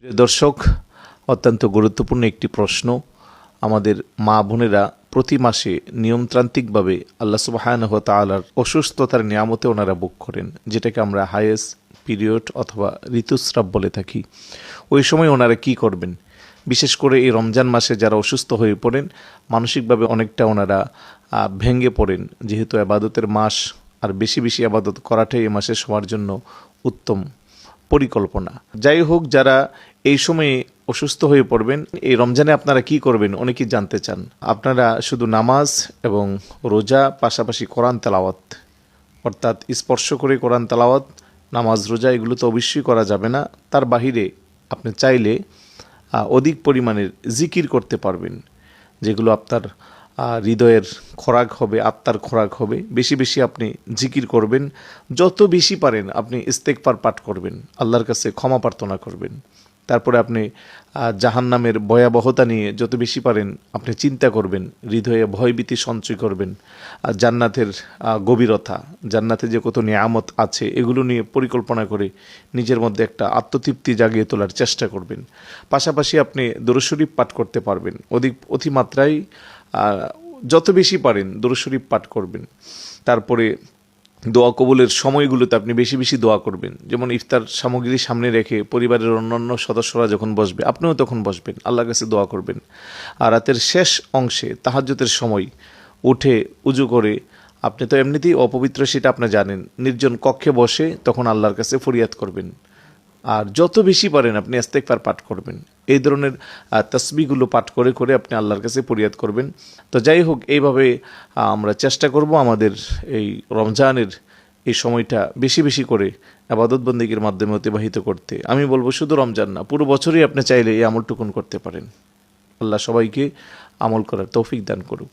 প্রিয় দর্শক, অত্যন্ত গুরুত্বপূর্ণ একটি প্রশ্ন। আমাদের মা বোনেরা প্রতি মাসে নিয়মতান্ত্রিকভাবে আল্লাহ সুবহানাহু ওয়া তাআলার অসুস্থতার নিয়ামতে ওনারা ভোগ করেন, যেটাকে আমরা হায়েস পিরিয়ড অথবা ঋতুস্রাব বলে থাকি। ওই সময় ওনারা কি করবেন? বিশেষ করে এই রমজান মাসে যারা অসুস্থ হয়ে পড়েন, মানসিকভাবে অনেকটা ওনারা ভেঙে পড়েন, যেহেতু আবাদতের মাস, আর বেশি বেশি আবাদত করাটাই এই মাসে সবার জন্য উত্তম পরিকল্পনা। যাই হোক, যারা এই সময়ে অসুস্থ হয়ে পড়বেন, এই রমজানে আপনারা কি করবেন অনেকেই জানতে চান। আপনারা শুধু নামাজ এবং রোজা, পাশাপাশি কোরআন তেলাওয়াত, অর্থাৎ স্পর্শ করে কোরআন তেলাওয়াত, নামাজ রোজা এগুলো তো অবশ্যই করা যাবে না। তার বাহিরে আপনি চাইলে অধিক পরিমাণের জিকির করতে পারবেন, যেগুলো আপনার হৃদয়ের খোরাক হবে, আত্মার খোরাক হবে। বেশি বেশি আপনি জিকির করবেন, যত বেশি পারেন আপনি ইস্তেগফার পাঠ করবেন, আল্লাহর কাছে ক্ষমা প্রার্থনা করবেন। তারপরে আপনি জাহান্নামের ভয়াবহতা নিয়ে যত বেশি পারেন আপনি চিন্তা করবেন, হৃদয়ে ভয়ভীতি সঞ্চয় করবেন। জান্নাতের গভীরতা, জান্নাতে যে কত নিয়ামত আছে এগুলো নিয়ে পরিকল্পনা করে নিজের মধ্যে একটা আত্মতৃপ্তি জাগিয়ে তোলার চেষ্টা করবেন। পাশাপাশি আপনি দরুদ শরীফ পাঠ করতে পারবেন, অতিমাত্রায় যত বেশি পারেন দরুদ শরীফ পাঠ করবেন। তারপরে দোয়া কবুলের সময়গুলোতে আপনি বেশি বেশি দোয়া করবেন। যেমন ইফতার সামগ্রী সামনে রেখে পরিবারের অন্যান্য সদস্যরা যখন বসবে, আপনিও তখন বসবেন, আল্লাহর কাছে দোয়া করবেন। আর রাতের শেষ অংশে তাহাজ্জুদের সময় উঠে উজু করে, আপনি তো এমনিতেই অপবিত্র সেটা আপনি জানেন, নির্জন কক্ষে বসে তখন আল্লাহর কাছে ফরিয়াদ করবেন। আর যত বেশি পারেন আপনি ইস্তেগফার পাঠ করবেন। এই ধরনের তাসবিহগুলো পাঠ করে করে আপনি আল্লাহর কাছে ফরিয়াদ করবেন। তো যাই হোক, এইভাবে আমরা চেষ্টা করব আমাদের এই রমজানের এই সময়টা বেশি বেশি করে ইবাদত বন্দেগীর মাধ্যমে অতিবাহিত করতে। আমি বলবো শুধু রমজান না, পুরো বছরই আপনি চাইলে এই আমলটুকুন করতে পারেন। আল্লাহ সবাইকে আমল করার তৌফিক দান করুক।